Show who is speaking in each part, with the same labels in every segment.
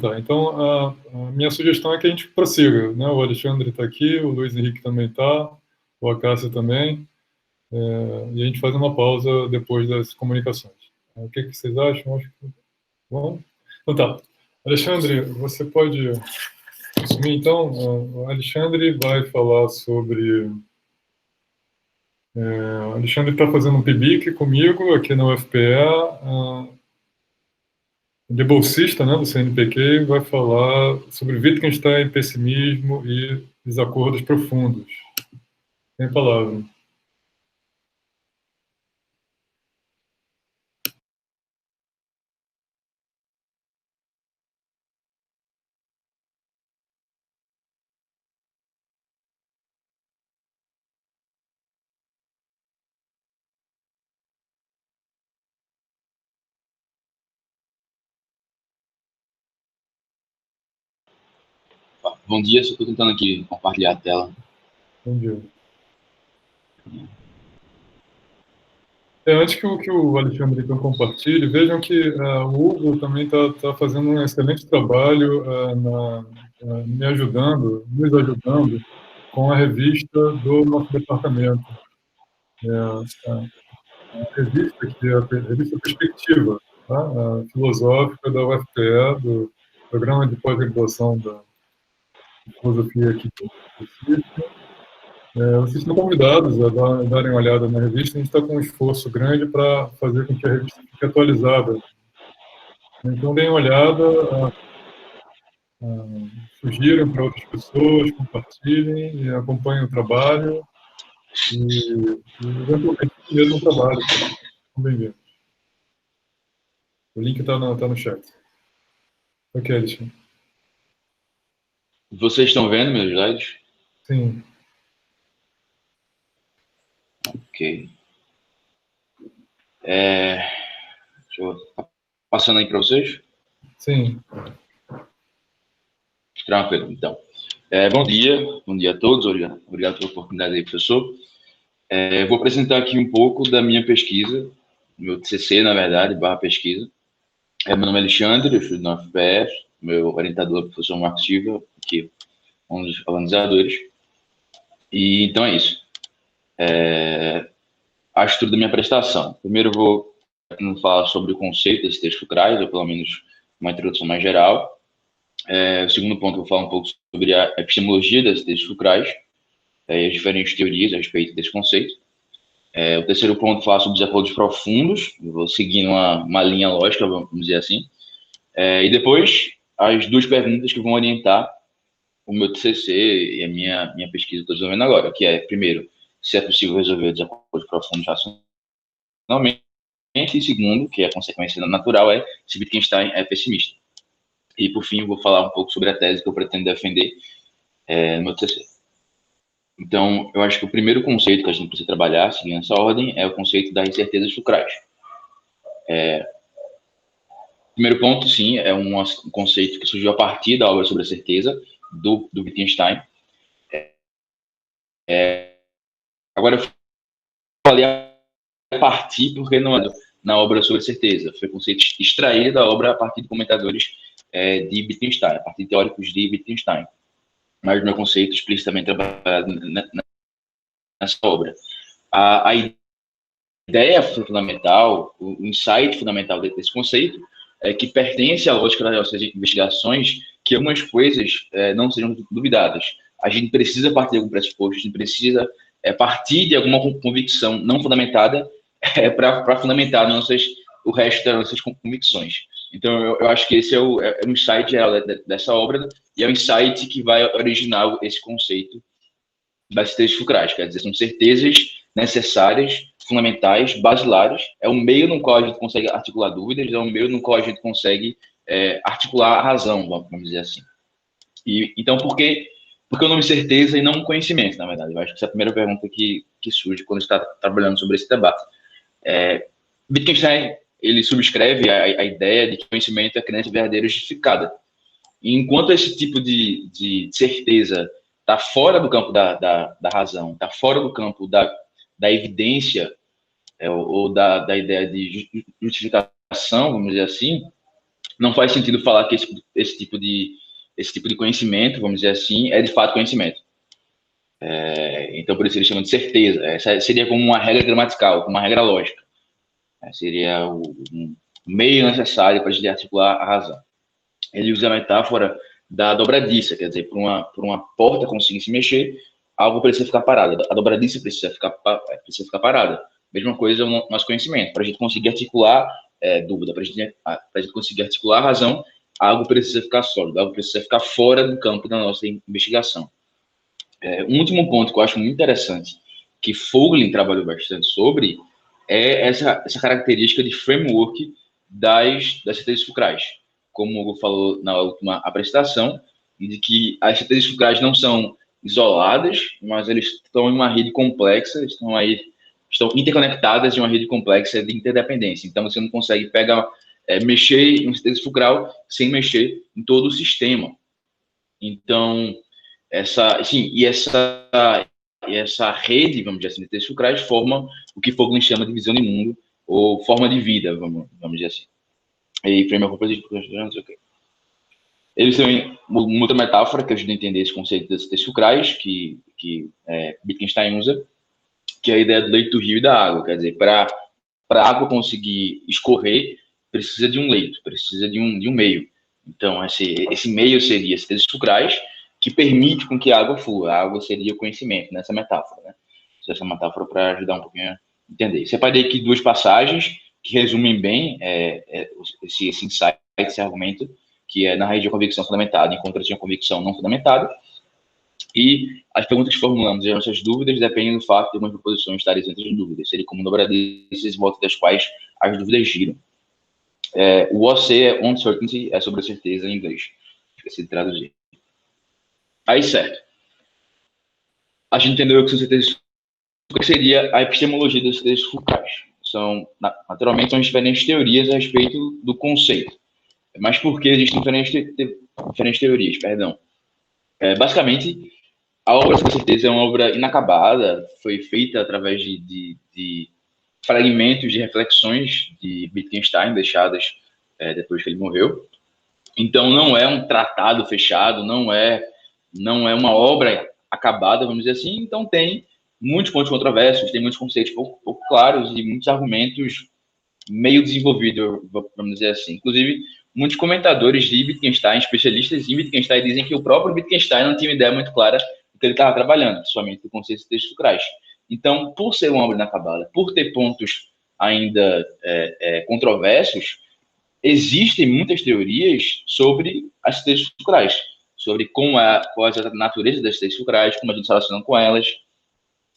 Speaker 1: apresentar. Então, a minha sugestão é que a gente prossiga, né? O Alexandre está aqui, o Luiz Henrique também está, o Acácio também, e a gente faz uma pausa depois das comunicações. O que vocês acham? Acho que... Bom, então tá. Alexandre, você pode assumir, então? O Alexandre vai falar sobre... o Alexandre está fazendo um PIBIC comigo aqui na UFPE, de bolsista, né, do CNPq, vai falar sobre Wittgenstein, pessimismo e desacordos profundos. Tem a palavra.
Speaker 2: Bom dia, só estou tentando aqui compartilhar a tela.
Speaker 1: Bom dia. Antes que o Alexandre então compartilhe, vejam que o Hugo também está fazendo um excelente trabalho me ajudando, nos ajudando com a revista do nosso departamento. A revista que é a revista Perspectiva, tá? A filosófica da UFPE, do Programa de Pós-Graduação da Filosofia aqui do Recife. Vocês estão convidados a darem uma olhada na revista. A gente está com um esforço grande para fazer com que a revista fique atualizada. Então, deem uma olhada, sugiram para outras pessoas, compartilhem e acompanhem o trabalho. E eventualmente, mesmo o trabalho. Bem-vindos. O link está no chat. Ok, Alexandre.
Speaker 2: Vocês estão vendo meus slides?
Speaker 1: Sim.
Speaker 2: Ok. Deixa eu... Passando aí para vocês?
Speaker 1: Sim.
Speaker 2: Tranquilo, então. Bom dia a todos, obrigado pela oportunidade aí, professor. Vou apresentar aqui um pouco da minha pesquisa, meu TCC, na verdade, barra pesquisa. Meu nome é Alexandre, eu estudo na UFPE, meu orientador é o professor Marcos Silva, que é um dos organizadores. E então é isso. A estrutura da minha prestação. Primeiro eu vou falar sobre o conceito desses textos fulcrais, ou pelo menos uma introdução mais geral. O segundo ponto, eu vou falar um pouco sobre a epistemologia desses textos fulcrais, e as diferentes teorias a respeito desse conceito. O terceiro ponto, falar sobre desacordos profundos, eu vou seguindo uma linha lógica, vamos dizer assim. E depois, as duas perguntas que vão orientar o meu TCC e a minha pesquisa que estou desenvolvendo agora, que é, primeiro, se é possível resolver desacordos profundos racionalmente, e segundo, que é a consequência natural, é se Wittgenstein é pessimista. E, por fim, eu vou falar um pouco sobre a tese que eu pretendo defender no meu TCC. Então, eu acho que o primeiro conceito que a gente precisa trabalhar, seguindo essa ordem, é o conceito das incertezas fulcrais. Primeiro ponto, sim, é um conceito que surgiu a partir da obra sobre a certeza, do Wittgenstein. Agora, eu falei a partir porque não é na obra sobre a certeza. Foi um conceito extraído da obra a partir de comentadores de Wittgenstein, a partir de teóricos de Wittgenstein. Mas o meu conceito explicitamente trabalhado nessa obra. A ideia fundamental, o insight fundamental desse conceito é que pertence à lógica das nossas investigações que algumas coisas não sejam duvidadas. A gente precisa partir de algum pressuposto, a gente precisa partir de alguma convicção não fundamentada para fundamentar o resto das nossas convicções. Então, eu acho que esse é o insight geral dessa obra, e é o insight que vai originar esse conceito das certezas fulcrais, quer dizer, são certezas necessárias, fundamentais, basilares, é o meio no qual a gente consegue articular dúvidas, é o meio no qual a gente consegue articular a razão, vamos dizer assim. Então, por que o nome certeza e não conhecimento, na verdade? Eu acho que essa é a primeira pergunta que surge quando está trabalhando sobre esse debate. Wittgenstein, ele subscreve a ideia de que conhecimento é crença verdadeira justificada. E enquanto esse tipo de certeza está fora do campo da razão, está fora do campo da evidência, ou da ideia de justificação, vamos dizer assim, não faz sentido falar que esse tipo de conhecimento, vamos dizer assim, é de fato conhecimento. Então, por isso eles chamam de certeza. Essa seria como uma regra gramatical, como uma regra lógica. Seria um meio necessário para a gente articular a razão. Ele usa a metáfora da dobradiça, quer dizer, para uma porta conseguir se mexer, algo precisa ficar parado. A dobradiça precisa ficar parada. Mesma coisa no nosso conhecimento. Para a gente conseguir articular dúvida, para a gente conseguir articular a razão, algo precisa ficar sólido, algo precisa ficar fora do campo da nossa investigação. Um último ponto que eu acho muito interessante, que Fogelin trabalhou bastante sobre, é essa característica de framework das certezas fulcrais. Como o Hugo falou na última apresentação, de que as certezas fulcrais não são isoladas, mas eles estão em uma rede complexa, estão interconectadas em uma rede complexa de interdependência. Então, você não consegue mexer em uma certeza fulcral sem mexer em todo o sistema. Então, essa rede, vamos dizer assim, de certezas fulcrais forma o que Fogelin chama de visão de mundo, ou forma de vida, vamos dizer assim. E frame of não sei o quê. Eles têm uma outra metáfora que ajuda a entender esse conceito das certezas fulcrais, que Wittgenstein usa, que é a ideia do leito do rio e da água. Quer dizer, para a água conseguir escorrer, precisa de um leito, precisa de um meio. Então, esse meio seria certezas fulcrais, que permite com que a água flua. A água seria o conhecimento, nessa metáfora, né? Essa metáfora para ajudar um pouquinho a entender. Separei aqui duas passagens que resumem bem esse insight, esse argumento, que é na raiz de convicção fundamentada, encontra de uma convicção não fundamentada. E as perguntas que formulamos e as nossas dúvidas dependem do fato de algumas proposições estarem isentas de dúvidas. Seria como dobradiças em volta das quais as dúvidas giram. O OC é uncertainty, é sobre a certeza em inglês. Esqueci de traduzir. Aí, certo. A gente entendeu que são certezas. O que seria a epistemologia das certezas fulcrais? Naturalmente, são diferentes teorias a respeito do conceito. Mas por que existem diferentes teorias? Perdão. Basicamente, a obra, com certeza, é uma obra inacabada, foi feita através de fragmentos de reflexões de Wittgenstein, deixadas depois que ele morreu. Então, não é um tratado fechado, não é uma obra acabada, vamos dizer assim. Então, tem muitos pontos controversos, tem muitos conceitos pouco claros e muitos argumentos meio desenvolvidos, vamos dizer assim. Inclusive, muitos comentadores de Wittgenstein, especialistas em Wittgenstein, dizem que o próprio Wittgenstein não tinha uma ideia muito clara do que ele estava trabalhando, somente do conceito de textos fulcrais. Então, por ser uma obra inacabada, por ter pontos ainda controversos, existem muitas teorias sobre as certezas fulcrais, sobre qual é a natureza das certezas fulcrais, como a gente se relaciona com elas.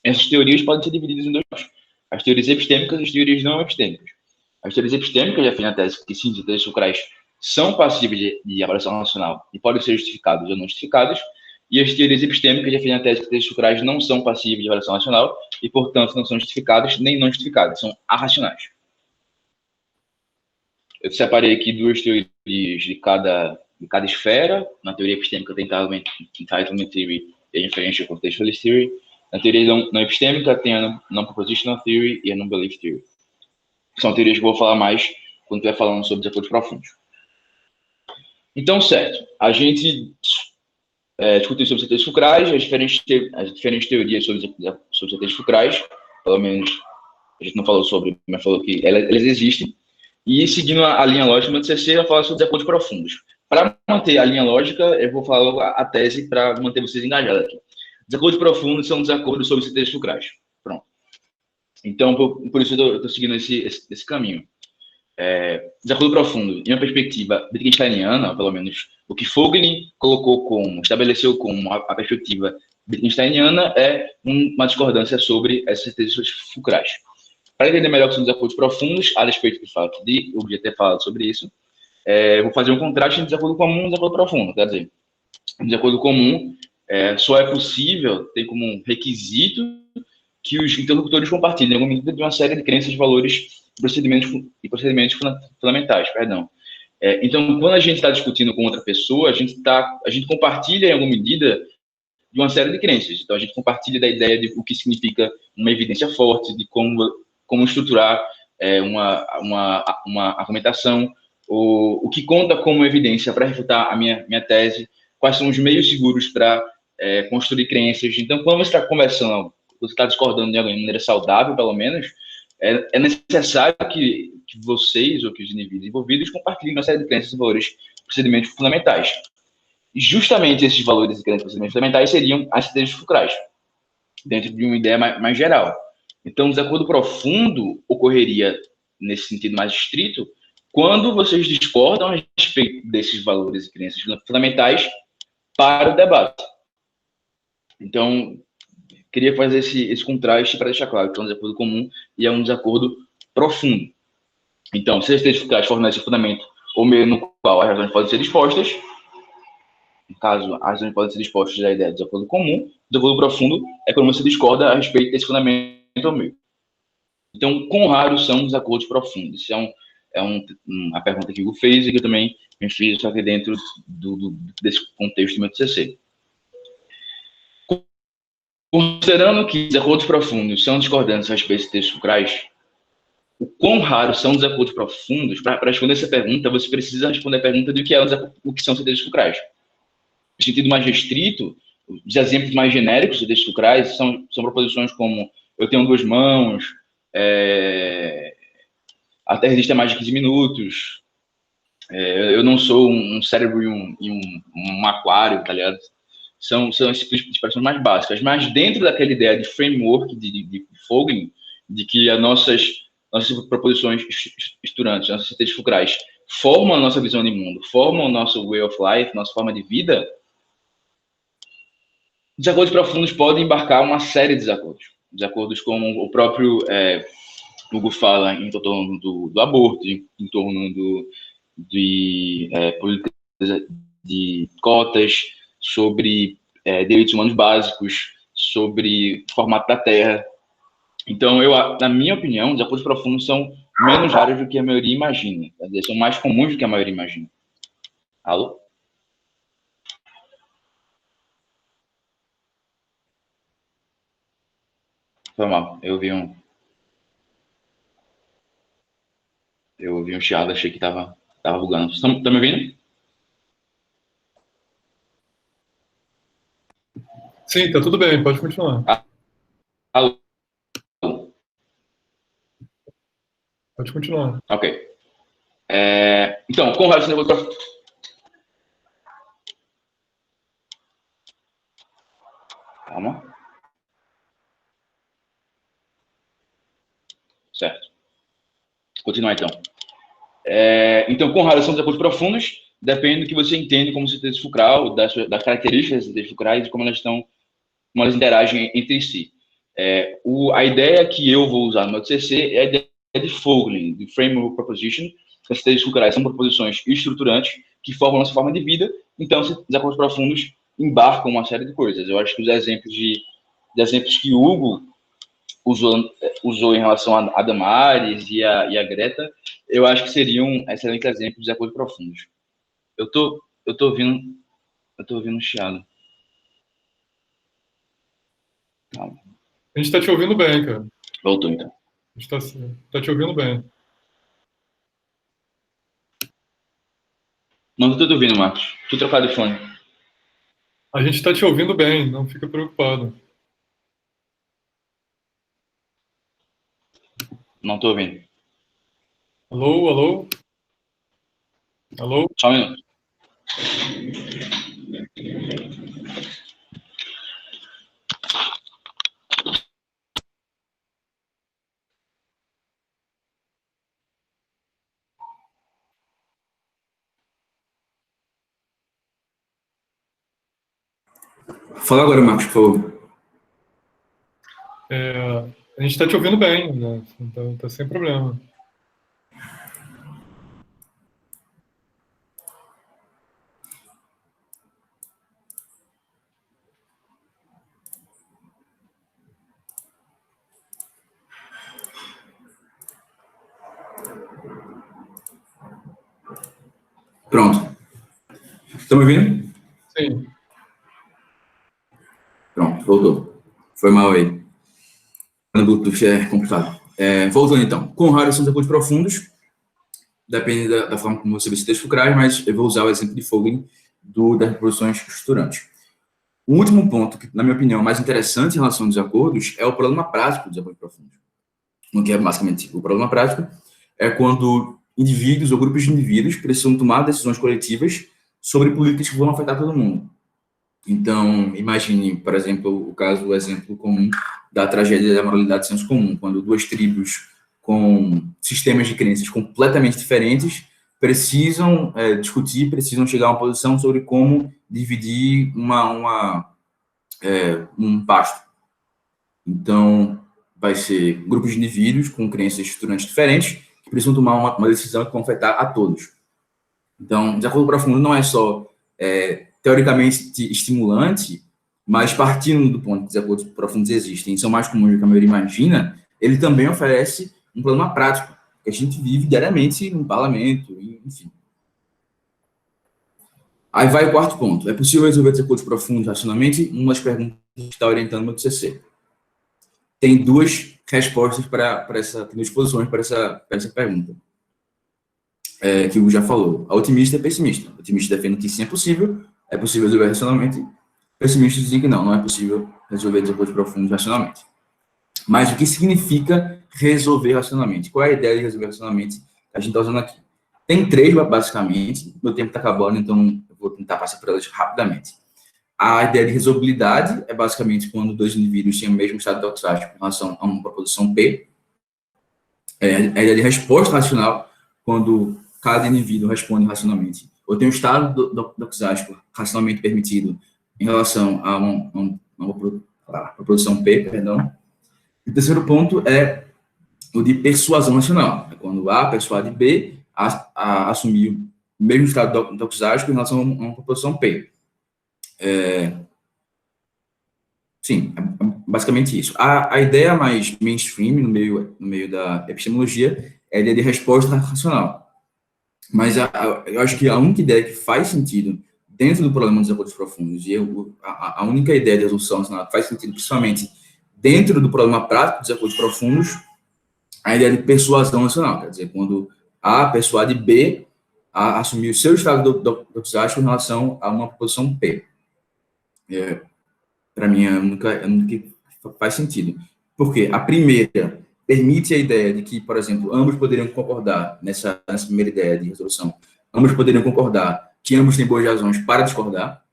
Speaker 2: Essas teorias podem ser divididas em dois grupos: as teorias epistêmicas e as teorias não epistêmicas. As teorias epistêmicas definem a tese que sim, as certezas fulcrais são passíveis de avaliação racional e podem ser justificadas ou não justificadas, e as teorias epistêmicas definem a tese que as certezas fulcrais não são passíveis de avaliação racional e, portanto, não são justificadas nem não justificadas, são arracionais. Eu separei aqui duas teorias de cada esfera. Na teoria epistêmica tem Entitlement Theory e a Inferential Contextualist Theory. Na teoria não epistêmica tem a Non-Propositional Theory e a Non-Belief Theory. São teorias que eu vou falar mais quando estiver falando sobre desacordos profundos. Então, certo. A gente discutiu sobre certezas fulcrais, as diferentes teorias sobre certezas fulcrais. Pelo menos a gente não falou sobre, mas falou que elas existem. E seguindo a linha lógica do TCC, eu vou falar sobre desacordos profundos. Para manter a linha lógica, eu vou falar a tese para manter vocês engajados aqui. Desacordos profundos são desacordos sobre certezas fulcrais. Pronto. Então, por isso eu estou seguindo esse caminho. Desacordo profundo, em uma perspectiva wittgensteiniana, pelo menos o que Fogelin estabeleceu como a perspectiva wittgensteiniana é uma discordância sobre essas certezas fulcrais. Para entender melhor o que são desacordos profundos, a respeito do fato de eu já ter falado sobre isso, vou fazer um contraste entre desacordo comum e desacordo profundo. Quer dizer, um desacordo comum só é possível ter como requisito que os interlocutores compartilhem alguma medida de uma série de crenças, valores e procedimentos fundamentais. Então, quando a gente está discutindo com outra pessoa, a gente compartilha em alguma medida de uma série de crenças. Então, a gente compartilha da ideia de o que significa uma evidência forte, de como estruturar uma argumentação, o que conta como evidência para refutar a minha tese, quais são os meios seguros para construir crenças. Então, quando você está conversando, você está discordando de alguém de maneira saudável, pelo menos, é necessário que vocês ou que os indivíduos envolvidos compartilhem uma série de crenças e valores, procedimentos fundamentais. E justamente esses valores e crenças e procedimentos fundamentais seriam as certezas fulcrais, dentro de uma ideia mais geral. Então, o desacordo profundo ocorreria, nesse sentido mais estrito, quando vocês discordam a respeito desses valores e crenças fundamentais para o debate. Então, queria fazer esse contraste para deixar claro que é um desacordo comum e é um desacordo profundo. Então, se as certezas fulcrais fornecem fundamento ou meio no qual as razões podem ser dispostas, no caso, as razões podem ser dispostas à ideia de desacordo comum, o desacordo profundo é quando você discorda a respeito desse fundamento ou meio. Então, quão raros são os desacordos profundos? Isso uma pergunta que o Hugo fez e que eu também me fiz, só que dentro desse contexto do meu TCC. Considerando que desacordos profundos são discordâncias a respeito de textos fulcrais, o quão raros são desacordos profundos? Para responder essa pergunta, você precisa responder a pergunta do que o que são textos fulcrais. No sentido mais restrito, os exemplos mais genéricos de textos fulcrais são proposições como eu tenho duas mãos, a Terra existe há mais de 15 minutos, eu não sou um cérebro e um aquário, tá ligado? São expressões mais básicas, mas dentro daquela ideia de framework de Fogel, de que as nossas proposições estruturantes, nossas certezas fulcrais, formam a nossa visão de mundo, formam o nosso way of life, nossa forma de vida, desacordos profundos podem embarcar uma série de desacordos. Desacordos como o próprio Hugo fala em torno do aborto, em torno de políticas de cotas, sobre direitos humanos básicos, sobre o formato da Terra. Então, na minha opinião, desacordos profundos são menos raros do que a maioria imagina. Quer dizer, são mais comuns do que a maioria imagina. Alô? Foi mal. Eu ouvi um chiado, achei que tava bugando. Tá me ouvindo?
Speaker 1: Sim, tá tudo bem, pode continuar.
Speaker 2: Alô?
Speaker 1: Pode continuar.
Speaker 2: Ok. Então, com relação ao desacordo profundo... Calma. Certo. Continuar, então. Então, com relação aos desacordos profundos, depende do que você entende como certeza fulcral, das características das certezas fulcrais e como elas interagem entre si. A ideia que eu vou usar no meu TCC é a ideia de Fogel, de Framework Proposition. As certezas fulcrais são proposições estruturantes que formam nossa forma de vida, então, desacordos profundos embarcam uma série de coisas. Eu acho que os exemplos que o Hugo usou em relação a Damares e a Greta, eu acho que seriam excelentes exemplos de acordos profundos. Eu tô ouvindo chiado. Calma.
Speaker 1: A gente tá te ouvindo bem, cara.
Speaker 2: Voltou, então.
Speaker 1: A gente tá te ouvindo bem.
Speaker 2: Não tô te ouvindo, Marcos. Tu trocar de fone.
Speaker 1: A gente tá te ouvindo bem, não fica preocupado.
Speaker 2: Não tô ouvindo.
Speaker 1: Alô, alô? Alô?
Speaker 2: Só um minuto.
Speaker 3: Fala agora, Marcos, por favor.
Speaker 1: A gente está te ouvindo bem, né? Então tá sem problema.
Speaker 3: Pronto. Estão me ouvindo?
Speaker 1: Sim.
Speaker 3: Pronto, voltou. Foi mal aí. No Bluetooth é complicado. Voltando então. Quão raros são desacordos profundos? depende da forma como você vê esses textos fulcrais, mas eu vou usar o exemplo de Fogel das reproduções estruturantes. O último ponto, que, na minha opinião, é mais interessante em relação aos desacordos, é o problema prático dos desacordos profundos. O que é basicamente o problema prático é quando indivíduos ou grupos de indivíduos precisam tomar decisões coletivas sobre políticas que vão afetar todo mundo. Então, imagine, por exemplo, o exemplo comum da tragédia da moralidade de senso comum, quando duas tribos com sistemas de crenças completamente diferentes precisam discutir, precisam chegar a uma posição sobre como dividir um pasto. Então, vai ser grupos de indivíduos com crenças estruturantes diferentes que precisam tomar uma decisão que vai afetar a todos. Então, desacordo profundo não é só teoricamente estimulante, mas partindo do ponto que desacordos profundos existem e são mais comuns do que a maioria imagina, ele também oferece um problema prático, que a gente vive diariamente no parlamento, enfim. Aí vai o quarto ponto. É possível resolver desacordos profundos racionalmente? Uma das perguntas que está orientando o meu TCC. Tem duas respostas duas posições para essa pergunta, que o Hugo já falou. A otimista e a pessimista. O otimista defende que sim, é possível resolver racionalmente. Pessimistas dizem que não é possível resolver desacordos profundos racionalmente. Mas o que significa resolver racionalmente? Qual é a ideia de resolver racionalmente que a gente está usando aqui? Tem três, basicamente. Meu tempo está acabando, então eu vou tentar passar por elas rapidamente. A ideia de resolvibilidade é basicamente quando dois indivíduos têm o mesmo estado doxástico em relação a uma proposição P. A ideia de resposta racional, quando cada indivíduo responde racionalmente, ou tem um estado doxástico racionalmente permitido em relação a uma proposição P, perdão. E o terceiro ponto é o de persuasão racional, é quando A persuade B a assumir o mesmo estado doxástico em relação a uma proposição P. Sim, é basicamente isso. A ideia mais mainstream no meio da epistemologia é a ideia de resposta racional. Mas eu acho que a única ideia que faz sentido dentro do problema dos desacordos profundos, e a única ideia de resolução racional que faz sentido, principalmente dentro do problema prático dos desacordos profundos, a ideia de persuasão racional, quer dizer, quando A persuade B a assumir o seu estado doxástico em relação a uma proposição P. Para mim, é a única que faz sentido. Porque a primeira permite a ideia de que, por exemplo, ambos poderiam concordar nessa primeira ideia de resolução, ambos poderiam concordar que ambos têm boas razões para discordar.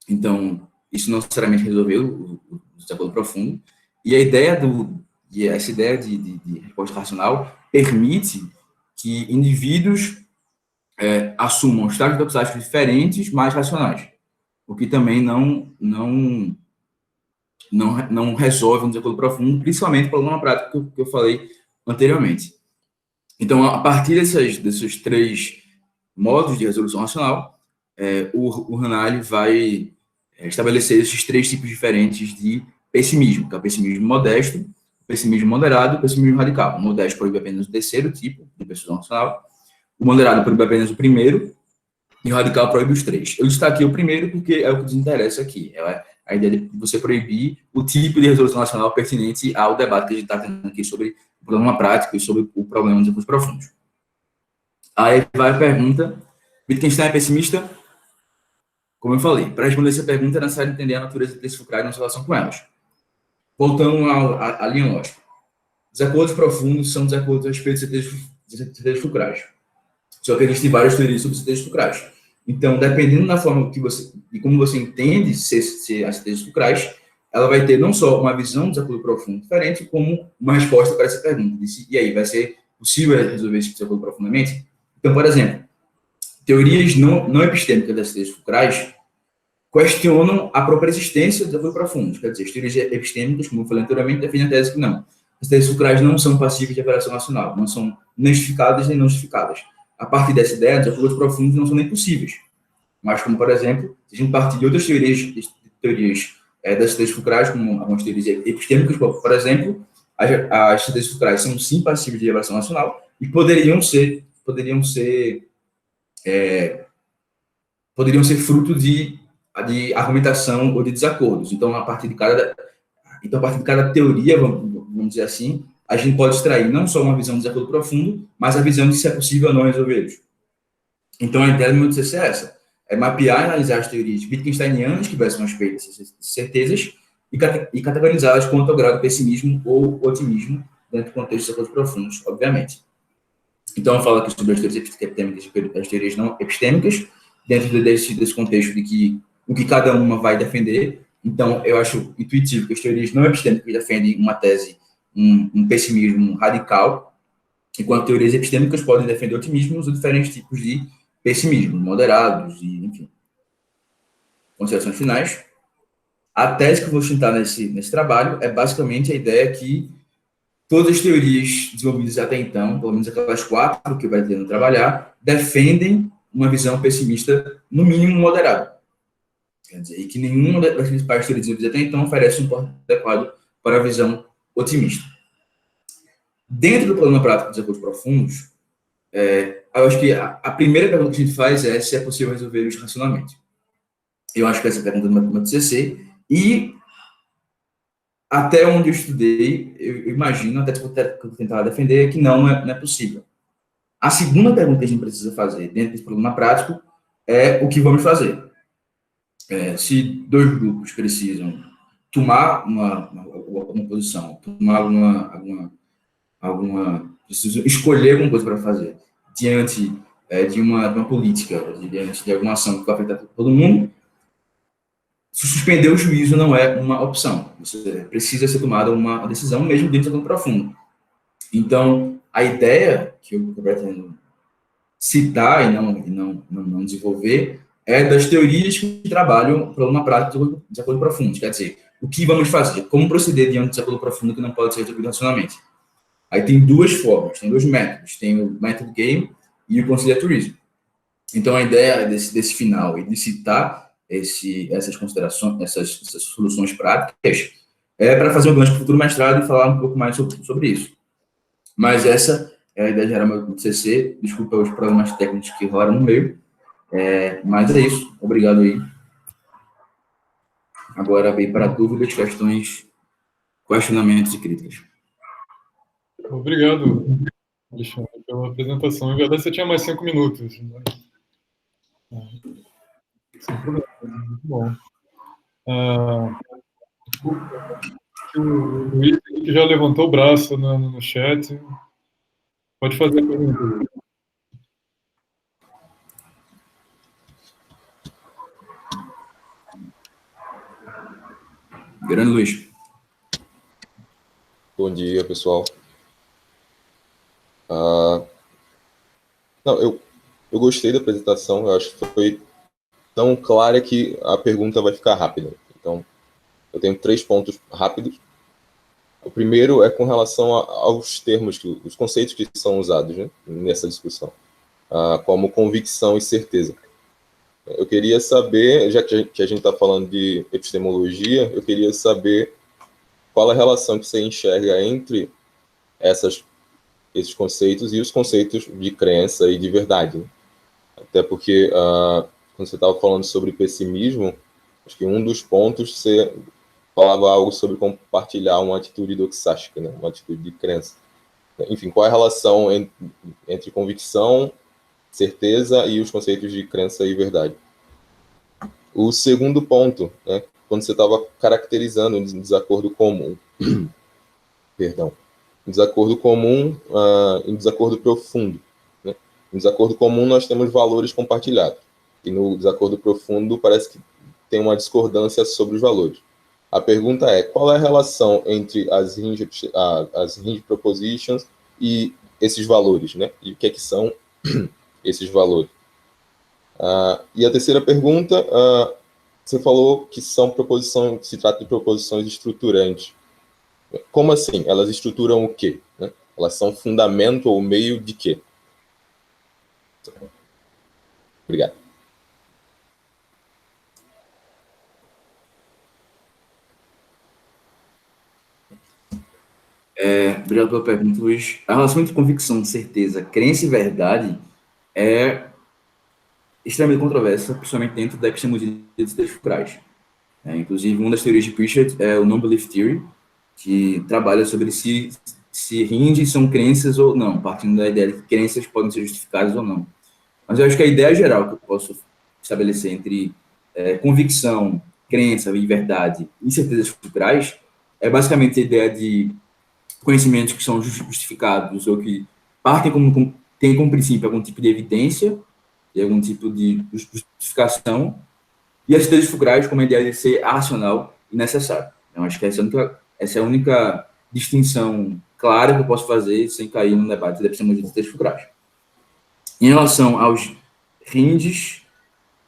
Speaker 3: Então, isso não necessariamente resolveu o desacordo profundo. E a ideia essa ideia de resposta racional permite que indivíduos assumam estados doxásticos diferentes, mas racionais, o que também não resolve um desacordo profundo, principalmente pelo problema prático que eu falei anteriormente. Então, a partir desses três modos de resolução racional, o Hanali vai estabelecer esses três tipos diferentes de pessimismo, que é o pessimismo modesto, o pessimismo moderado e o pessimismo radical. O modesto proíbe apenas o terceiro tipo de persuasão racional, o moderado proíbe apenas o primeiro, e o radical proíbe os três. Eu destaquei o primeiro porque é o que nos interessa aqui. É a ideia de você proibir o tipo de resolução racional pertinente ao debate que a gente está tendo aqui sobre o problema prático e sobre o problema dos desacordos profundos. Aí vai a pergunta: Wittgenstein é pessimista? Como eu falei, para responder essa pergunta é necessário entender a natureza desse fulcrais e nossa relação com elas. Voltando à linha lógica. Desacordos profundos são desacordos a respeito de certezas fulcrais. Só que existem várias teorias sobre certezas fulcrais. Então, dependendo da forma de como você entende as certezas fulcrais, ela vai ter não só uma visão do desacordo profundo diferente, como uma resposta para essa pergunta. E aí, vai ser possível resolver esse desacordo profundamente? Então, por exemplo, teorias não epistêmicas das certezas fulcrais questionam a própria existência do desacordo profundo. Quer dizer, as teorias epistêmicas, como eu falei anteriormente, definem a tese que não. As certezas fulcrais não são passíveis de avaliação racional, não são nem justificadas nem não justificadas. A partir dessa ideia, os desacordos profundos não são nem possíveis. Mas, como, por exemplo, se a gente partir de outras teorias das certezas fulcrais, como algumas teorias epistêmicas, por exemplo, as certezas fulcrais são sim passíveis de avaliação racional e poderiam ser fruto de argumentação ou de desacordos. Então, a partir de cada teoria, vamos dizer assim, a gente pode extrair não só uma visão de desacordo profundo, mas a visão de se é possível ou não resolvê-los. Então, a ideia do meu TCC é essa, é mapear e analisar as teorias wittgensteinianas que versam a respeito dessas certezas e categorizá-las quanto ao grau de pessimismo ou otimismo dentro do contexto de desacordos profundos, obviamente. Então, eu falo aqui sobre as teorias epistêmicas e as teorias não epistêmicas, dentro desse contexto de que o que cada uma vai defender. Então, eu acho intuitivo que as teorias não epistêmicas defendem uma tese, um pessimismo radical, enquanto teorias epistêmicas podem defender otimismos ou diferentes tipos de pessimismo, moderados, e, enfim. Considerações finais. A tese que eu vou sustentar nesse trabalho é basicamente a ideia que todas as teorias desenvolvidas até então, pelo menos aquelas 4 que eu pretendo trabalhar, defendem uma visão pessimista, no mínimo moderada. Quer dizer, e que nenhuma das principais teorias desenvolvidas até então oferece um suporte adequado para a visão otimista. Dentro do problema prático dos desacordos profundos, eu acho que a primeira pergunta que a gente faz é se é possível resolver isso racionalmente. Eu acho que essa é a pergunta do meu TCC, e até onde eu estudei, eu imagino, até que eu vou tentar defender, que não é possível. A segunda pergunta que a gente precisa fazer dentro desse problema prático é o que vamos fazer. Se 2 grupos precisam tomar uma posição, tomar precisam escolher alguma coisa para fazer diante de uma política, diante de alguma ação que vai afetar todo mundo, suspender o juízo não é uma opção. Você precisa ser tomada uma decisão, mesmo dentro do profundo. Então, a ideia que eu pretendo citar e não desenvolver é das teorias que trabalham o problema prático do desacordo profundo. Quer dizer, o que vamos fazer? Como proceder diante do desacordo profundo que não pode ser resolvido racionalmente? Aí tem 2 formas, tem 2 métodos. Tem o método game e o conciliatorismo. Então, a ideia desse final e de citar essas considerações, essas soluções práticas, é para fazer um gancho para o futuro mestrado e falar um pouco mais sobre isso. Mas essa é a ideia geral do TCC. Desculpa os problemas técnicos que rolaram no meio. Mas é isso. Obrigado aí. Agora vem para dúvidas, questões, questionamentos e críticas.
Speaker 1: Obrigado, Alexandre, pela apresentação. Em verdade, você tinha mais 5 minutos. Sem problema, muito bom. O Luiz que já levantou o braço no chat. Pode fazer a pergunta.
Speaker 3: Grande Luiz.
Speaker 4: Bom dia, pessoal. Não, eu gostei da apresentação, eu acho que foi tão clara que a pergunta vai ficar rápida. Então, eu tenho 3 pontos rápidos. O primeiro é com relação aos termos, os conceitos que são usados, né, nessa discussão, como convicção e certeza. Eu queria saber, já que a gente está falando de epistemologia, eu queria saber qual a relação que você enxerga entre esses conceitos e os conceitos de crença e de verdade, né? Até porque, quando você estava falando sobre pessimismo, acho que um dos pontos você falava algo sobre compartilhar uma atitude doxástica, né? Uma atitude de crença. Enfim, qual é a relação entre convicção, certeza e os conceitos de crença e verdade? O segundo ponto, né, quando você estava caracterizando um desacordo comum, perdão, um desacordo comum e um desacordo profundo. Né? No desacordo comum nós temos valores compartilhados, e no desacordo profundo parece que tem uma discordância sobre os valores. A pergunta é, qual é a relação entre as hinge propositions e esses valores, né? E o que é que são esses valores? E a terceira pergunta, você falou que se trata de proposições estruturantes. Como assim? Elas estruturam o quê? Né? Elas são fundamento ou meio de quê? Obrigado.
Speaker 3: Obrigado pela pergunta, Luiz. A relação entre convicção, certeza, crença e verdade é extremamente controversa, principalmente dentro da epistemologia dos textos culturais. Inclusive, uma das teorias de Pritchard é o Non-Belief Theory, que trabalha sobre se se hinges são crenças ou não, partindo da ideia de que crenças podem ser justificadas ou não. Mas eu acho que a ideia geral que eu posso estabelecer entre convicção, crença e verdade e certezas culturais é basicamente a ideia de conhecimentos que são justificados ou que partem têm como princípio algum tipo de evidência, de algum tipo de justificação, e as certezas fulcrais como a ideia de ser racional e necessário. Então, acho que essa é a única distinção clara que eu posso fazer sem cair num debate da epistemologia de certezas fulcrais. Em relação aos rindes,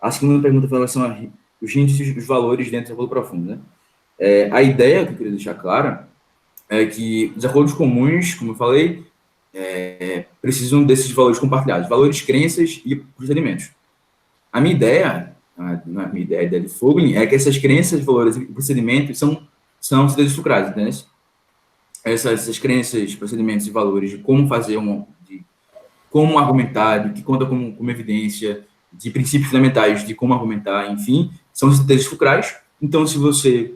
Speaker 3: a segunda pergunta foi em relação aos rindes e os valores dentro do acordo profundo. Né? A ideia que eu queria deixar clara é que os acordos comuns, como eu falei, precisam desses valores compartilhados, valores, crenças e procedimentos. A minha ideia, a ideia de Fogling, é que essas crenças, valores e procedimentos são certezas fulcrais, entendeu? Essas crenças, procedimentos e valores de como fazer de como argumentar, de que conta como evidência, de princípios fundamentais de como argumentar, enfim, são certezas fulcrais. Então, se você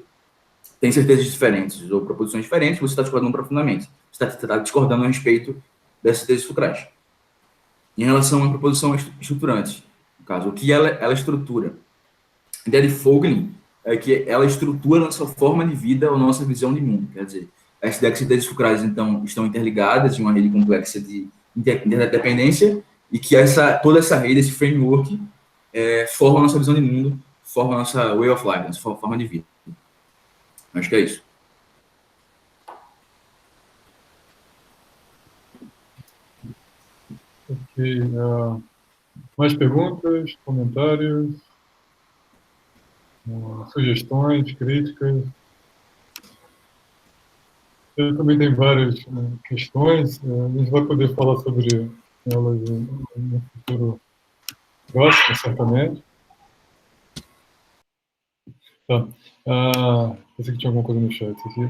Speaker 3: tem certezas diferentes ou proposições diferentes, você está discordando profundamente. Você está discordando a respeito dessas certezas fulcrais. Em relação à proposição estruturante, no caso, o que ela estrutura? A ideia de Fogling é que ela estrutura a nossa forma de vida ou nossa visão de mundo. Quer dizer, as ideias que certezas fulcrais, então, estão interligadas em uma rede complexa de interdependência e que toda essa rede, esse framework, forma a nossa visão de mundo, forma a nossa way of life, nossa forma de vida. Acho que é isso.
Speaker 1: Ok. Mais perguntas, comentários, sugestões, críticas? Eu também tenho várias questões. A gente vai poder falar sobre elas no futuro próximo, certamente. Tá. Pensei que tinha alguma coisa no chat aqui.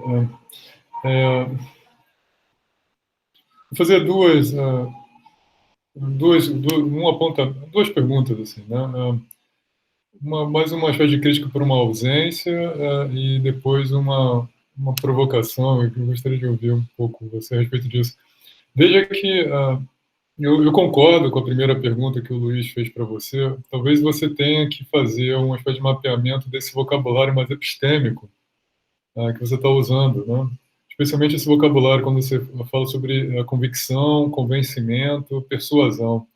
Speaker 1: Vou fazer duas perguntas, assim, né? Mais uma espécie de crítica por uma ausência e depois uma provocação. Eu gostaria de ouvir um pouco você a respeito disso. Veja que eu concordo com a primeira pergunta que o Luiz fez para você. Talvez você tenha que fazer uma espécie de mapeamento desse vocabulário mais epistêmico que você está usando, né? Especialmente esse vocabulário quando você fala sobre convicção, convencimento, persuasão.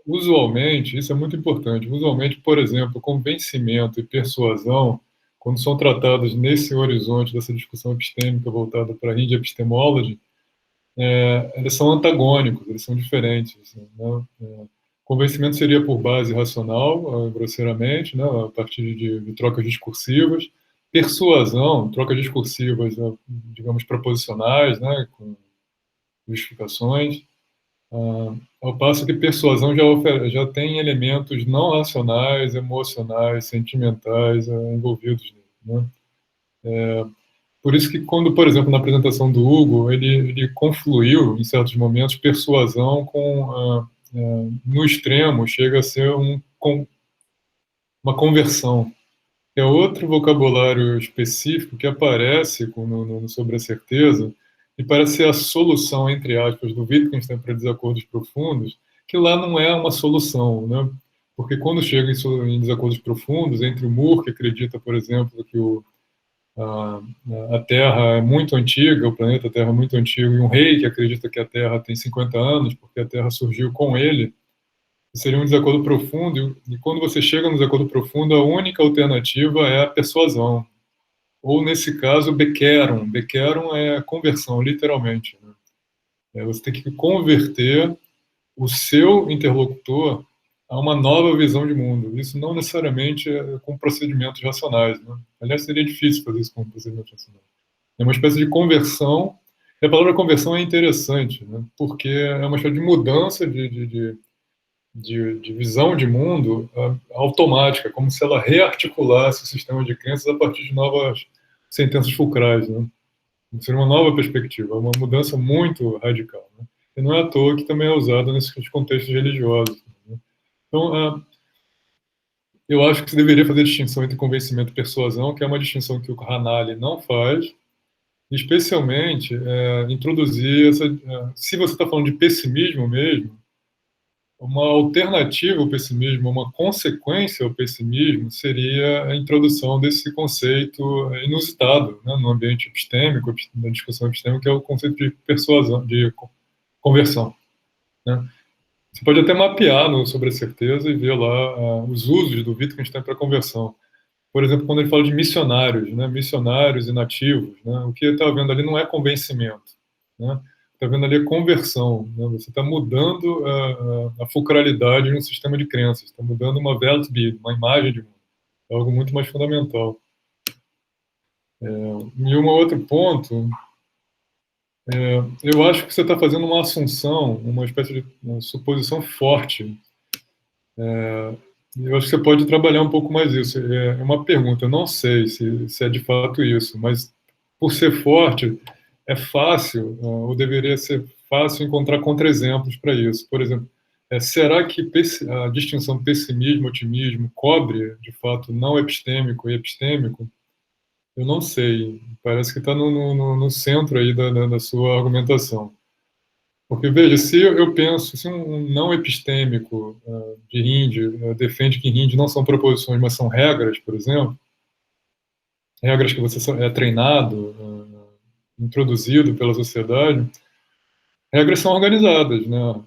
Speaker 1: Usualmente, isso é muito importante, usualmente, por exemplo, convencimento e persuasão, quando são tratados nesse horizonte dessa discussão epistêmica voltada para a Hindu Epistemology, eles são antagônicos, eles são diferentes. Assim, né? Convencimento seria por base racional, grosseiramente, né? A partir de trocas discursivas. Persuasão, trocas discursivas, digamos, proposicionais, né? Com justificações. Ao passo que persuasão já tem elementos não racionais, emocionais, sentimentais envolvidos nele, né? Por isso que quando, por exemplo, na apresentação do Hugo, ele confluiu, em certos momentos, persuasão com, no extremo, chega a ser uma conversão. É outro vocabulário específico que aparece sobre a certeza e parece ser a solução, entre aspas, do Wittgenstein para desacordos profundos, que lá não é uma solução, né? Porque quando chega em desacordos profundos, entre o Moore, que acredita, por exemplo, que a Terra é muito antiga, o planeta Terra é muito antigo, e um rei que acredita que a Terra tem 50 anos, porque a Terra surgiu com ele, seria um desacordo profundo, e quando você chega no desacordo profundo, a única alternativa é a persuasão. Ou, nesse caso, Bekeron. Bekeron é conversão, literalmente, né? Você tem que converter o seu interlocutor a uma nova visão de mundo. Isso não necessariamente é com procedimentos racionais, né? Aliás, seria difícil fazer isso com procedimentos racionais. É uma espécie de conversão. E a palavra conversão é interessante, né? Porque é uma espécie de mudança de visão de mundo automática, como se ela rearticulasse o sistema de crenças a partir de novas sentenças fulcrais, né? Seria uma nova perspectiva, uma mudança muito radical, né? E não é à toa que também é usada nesses contextos religiosos, né? Então, eu acho que se deveria fazer distinção entre convencimento e persuasão, que é uma distinção que o Ranalli não faz, especialmente introduzir se você está falando de pessimismo mesmo, uma alternativa ao pessimismo, uma consequência ao pessimismo seria a introdução desse conceito inusitado, né, no ambiente epistêmico, na discussão epistêmica, que é o conceito de persuasão, de conversão, né? Você pode até mapear sobre a certeza e ver lá os usos do Wittgenstein para conversão. Por exemplo, quando ele fala de missionários, né, missionários e nativos, né, o que ele está vendo ali não é convencimento, né? Está vendo ali a conversão, né? Você está mudando a fulcralidade de um sistema de crenças, está mudando uma Weltbild, uma imagem de mundo. É algo muito mais fundamental. E um outro ponto, eu acho que você está fazendo uma assunção, uma espécie de uma suposição forte. Eu acho que você pode trabalhar um pouco mais isso. É uma pergunta, eu não sei se é de fato isso, mas por ser forte, é fácil, ou deveria ser fácil encontrar contra-exemplos para isso. Por exemplo, será que a distinção pessimismo-otimismo cobre, de fato, não epistêmico e epistêmico? Eu não sei. Parece que está no centro aí da sua argumentação. Porque, veja, se eu penso, se um não epistêmico de Hind defende que Hind não são proposições, mas são regras, por exemplo, regras que você é treinado, introduzido pela sociedade, regras são organizadas, né?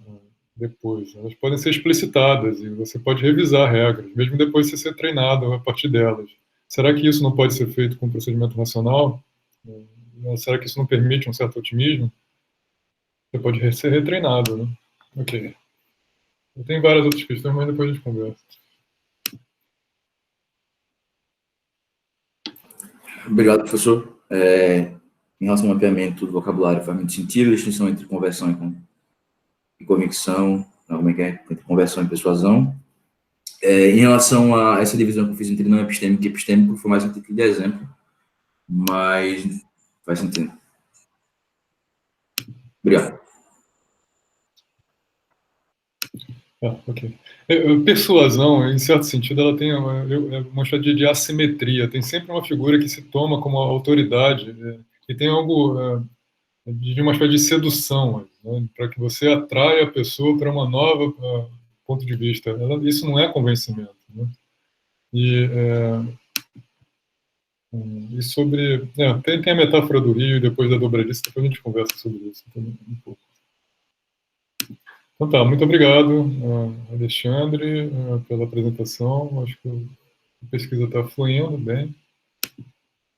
Speaker 1: Depois, elas podem ser explicitadas e você pode revisar regras, mesmo depois de você ser treinado a partir delas. Será que isso não pode ser feito com procedimento racional? Será que isso não permite um certo otimismo? Você pode ser retreinado, né? Ok. Eu tenho várias outras questões, mas depois a gente conversa.
Speaker 3: Obrigado, professor. Em relação ao mapeamento do vocabulário, faz muito sentido a distinção entre conversão e convicção, não, como é que é? Entre conversão e persuasão. Em relação a essa divisão que eu fiz entre não epistêmico e epistêmico, foi mais um título de exemplo, mas faz sentido. Obrigado.
Speaker 1: Ok. Persuasão, em certo sentido, ela tem uma espécie de assimetria. Tem sempre uma figura que se toma como autoridade e tem algo de uma espécie de sedução, né, para que você atraia a pessoa para uma nova ponto de vista. Isso não é convencimento, né? E sobre... tem a metáfora do rio e depois da dobradiça, depois a gente conversa sobre isso também um pouco. Então tá, muito obrigado, Alexandre, pela apresentação. Acho que a pesquisa está fluindo bem.